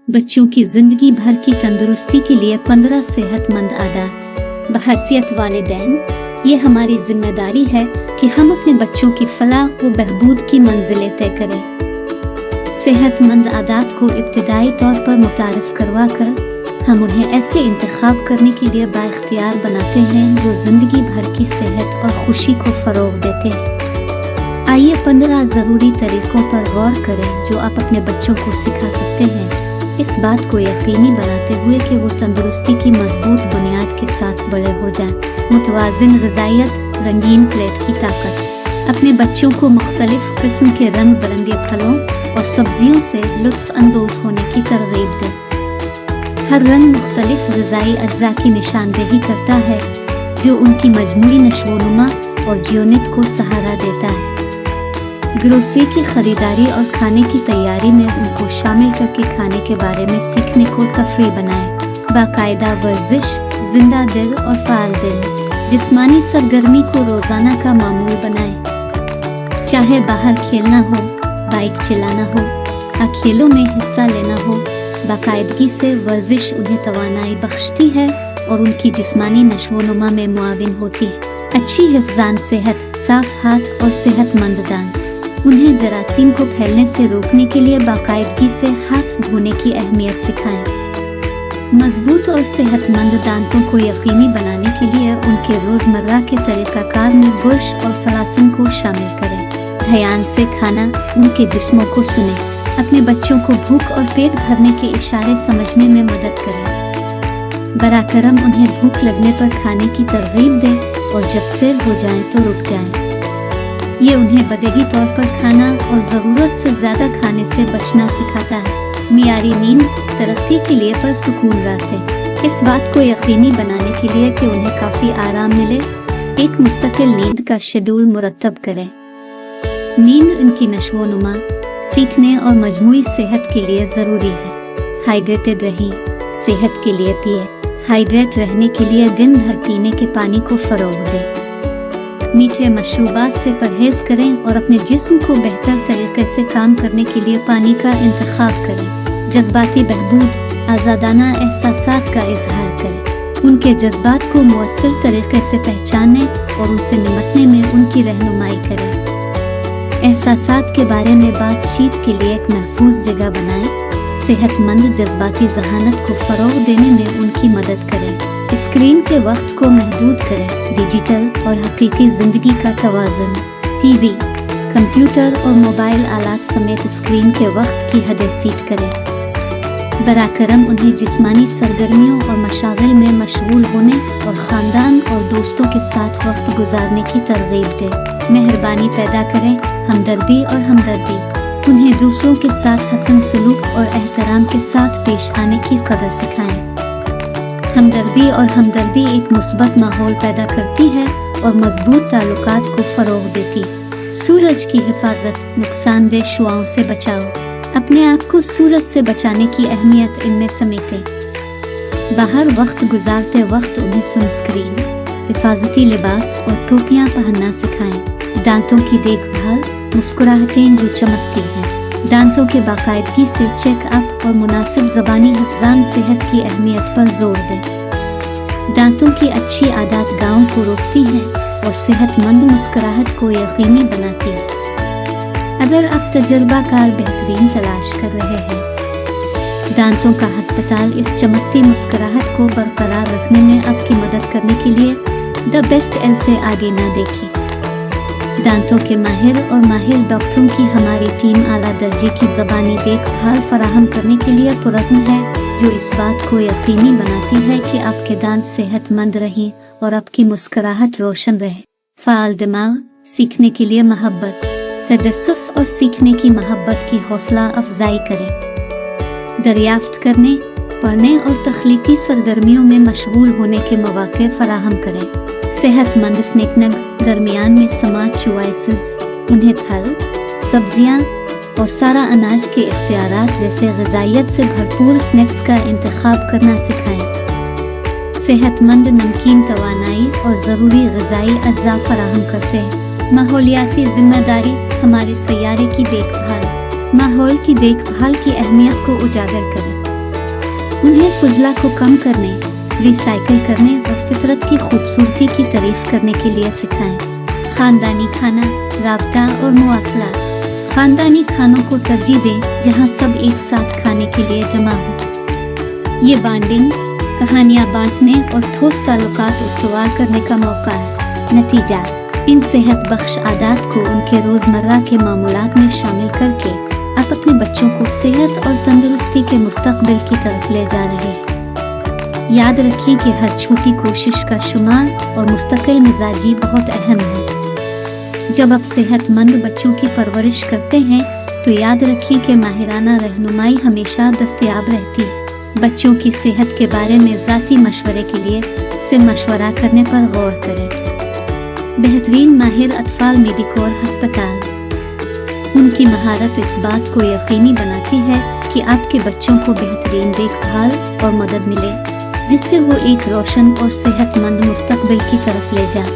बच्चों की जिंदगी भर की तंदुरुस्ती के लिए 15 सेहतमंद आदत। बहैसियत वालिदैन, ये हमारी जिम्मेदारी है कि हम अपने बच्चों की फलाह व बहबूद की मंजिलें तय करें। सेहतमंद आदत को इब्तिदाई तौर पर मुतारिफ करवा कर हम उन्हें ऐसे इंतखाब करने के लिए बाइख्तियार बनाते हैं जो जिंदगी भर की सेहत और खुशी को फरोग देते हैं। आइए 15 ज़रूरी तरीकों पर गौर करें जो आप अपने बच्चों को सिखा सकते हैं, इस बात को यकीनी बनाते हुए कि वो तंदुरुस्ती की मजबूत बुनियाद के साथ बड़े हो जाएं। मुतवाज़िन ग़िज़ाइयत, रंगीन प्लेट की ताकत। अपने बच्चों को मुख्तलिफ किस्म के रंग बिरंगे फलों और सब्जियों से लुत्फ़ अंदोज़ होने की तरग़ीब दें। हर रंग मुख्तलिफ ग़िज़ाई अज्जा की निशानदेही करता है जो उनकी मजमूई नशोनुमा और जियोनित को सहारा देता है। ग्रोसरी की खरीदारी और खाने की तैयारी में उनको शामिल करके खाने के बारे में सीखने को तफरीह बनाएं। बाकायदा वर्जिश, जिंदा दिल और फ़ाल दिल जिस्मानी सरगर्मी को रोज़ाना का मामूल बनाएं। चाहे बाहर खेलना हो, बाइक चलाना हो या खेलों में हिस्सा लेना हो, बाकायदगी से वर्जिश उन्हें तवानाई बख्शती है और उनकी जिस्मानी नशोनुमा में मुआविन होती है। अच्छी हिफ्ज़ान सेहत, साफ हाथ और सेहतमंद दांत। उन्हें जरासीम को फैलने से रोकने के लिए बाकायदगी से हाथ धोने की अहमियत सिखाएं। मजबूत और सेहतमंद दांतों को यकीनी बनाने के लिए उनके रोज़मर्रा के तरीक़ाकार में बुर्श और फलासन को शामिल करें। ध्यान से खाना, उनके जिस्मों को सुनें। अपने बच्चों को भूख और पेट भरने के इशारे समझने में मदद करें। बराकरम उन्हें भूख लगने पर खाने की तरगीब दें और जब सिर हो जाएं तो रुक जाएं। ये उन्हें बदही तौर पर खाना और ज़रूरत से ज़्यादा खाने से बचना सिखाता है। मियारी नींद तरक्की के लिए पर सुकून रात है। इस बात को यकीनी बनाने के लिए कि उन्हें काफ़ी आराम मिले, एक मुस्तकिल नींद का शेड्यूल मुरतब करें। नींद उनकी नशोनुमा, सीखने और मजमूई सेहत के लिए ज़रूरी है। हाइड्रेटेड रहें, सेहत के लिए पिए। हाइड्रेट रहने के लिए दिन भर पीने के पानी को फ़रोग़ दें। मीठे मशरूबात से परहेज़ करें और अपने जिस्म को बेहतर तरीके से काम करने के लिए पानी का इंतखाब करें। जज्बाती बहबूद, आज़ादाना एहसासात का इजहार करें। उनके जज्बात को मुअस्सिर तरीके से पहचानें और उनसे निमटने में उनकी रहनुमाई करें। एहसासात के बारे में बातचीत के लिए एक महफूज जगह बनाएं। सेहतमंद जज्बाती ज़हानत को फ़रोग़ देने में उनकी मदद करें। स्क्रीन के वक्त को महदूद करें। डिजिटल और हकीकी ज़िंदगी का तवाज़ुन। टीवी, कंप्यूटर और मोबाइल आलात समेत स्क्रीन के वक्त की हदें सीट करें। बराकरम उन्हें जिस्मानी सरगर्मियों और मशागिल में मशगूल होने और ख़ानदान और दोस्तों के साथ वक्त गुजारने की तरगीब दें। मेहरबानी पैदा करें, हमदर्दी और हमदर्दी। उन्हें दूसरों के साथ हसन सलूक और एहतराम के साथ पेश आने की कदर सिखाएं। हमदर्दी और हमदर्दी एक मुस्बत माहौल पैदा करती है और मजबूत ताल्लुकात को फ़रोग़ देती। सूरज की हिफाजत, नुकसानदेह शुआओं से बचाओ। अपने आप को सूरज से बचाने की अहमियत इनमें समेटें। बाहर वक्त गुजारते वक्त उन्हें सनस्क्रीन, हिफाजती लिबास और टोपियाँ पहनना सिखाएं। दांतों की देखभाल, मुस्कुराहटें जो चमकती हैं। दांतों के बाकायदगी से चेकअप और मुनासिब ज़बानी हिफ्ज़ान सेहत की अहमियत पर जोर दें। दांतों की अच्छी आदत गाँव को रोकती है और सेहतमंद मुस्कुराहट को यकीनी बनाती है। अगर आप तजर्बाकार बेहतरीन तलाश कर रहे हैं, दांतों का हस्पताल इस चमकती मुस्कुराहट को बरकरार रखने में आपकी मदद करने के लिए द बेस्ट एल से आगे ना देखें। दांतों के माहिर और माहिर डॉक्टरों की हमारी टीम आला दर्जे की ज़बानी देखभाल फराहम करने के लिए पुरज़्म है, जो इस बात को यकीनी बनाती है कि आपके दांत सेहतमंद रहें और आपकी मुस्कुराहट रोशन रहे। फ़ाल दिमाग, सीखने के लिए मोहब्बत, तजस्सुस और सीखने की मोहब्बत की हौसला अफजाई करें। दरियाफ्त करने, पढ़ने और तख्लीकी सरगर्मियों में मशगूल होने के मौक़े फराहम करें। सेहतमंद स्नैकिंग दरमियान में समाज चॉइसेस, उन्हें फल, सब्जियां और सारा अनाज के इख्तियारात जैसे ग़िज़ाइयत से भरपूर स्नैक्स का इंतखाब करना सिखाएं। सेहतमंद नमकीन तवानाई और ज़रूरी ग़िज़ाई अज्जा फराहम करते हैं। माहौलियाती ज़िम्मेदारी, हमारे सैयारे की देखभाल। माहौल की देखभाल की अहमियत को उजागर करें। उन्हें फजला को कम करने, रिसाइकिल करने और फितरत की खूबसूरती की तारीफ करने के लिए सिखाएं। खानदानी खाना, राबता और मुआसला। खानदानी खानों को तरजीह दें जहां सब एक साथ खाने के लिए जमा हो। ये बॉन्डिंग, कहानियां बांटने और ठोस ताल्लुकात उस्तवार करने का मौका है। नतीजा, इन सेहत बख्श आदात को उनके रोज़मर्रा के मामूलात में शामिल करके आप अपने बच्चों को सेहत और तंदुरुस्ती के मुस्तकबिल की तरफ ले जा रहे हैं। याद रखिए कि हर छोटी कोशिश का शुमार और मुस्तकिल मिजाजी बहुत अहम है। जब आप सेहतमंद बच्चों की परवरिश करते हैं तो याद रखिए कि माहिराना रहनुमाई हमेशा दस्तयाब रहती है। बच्चों की सेहत के बारे में ज़ाती मशवरे के लिए से मशवरा करने पर गौर करें। बेहतरीन माहिर अतफाल मेडिकोर हस्पताल। उनकी महारत इस बात को यकीनी बनाती है कि आपके बच्चों को बेहतरीन देखभाल और मदद मिले, जिससे वो एक रोशन और सेहतमंद मुस्तकबिल की तरफ ले जाएं।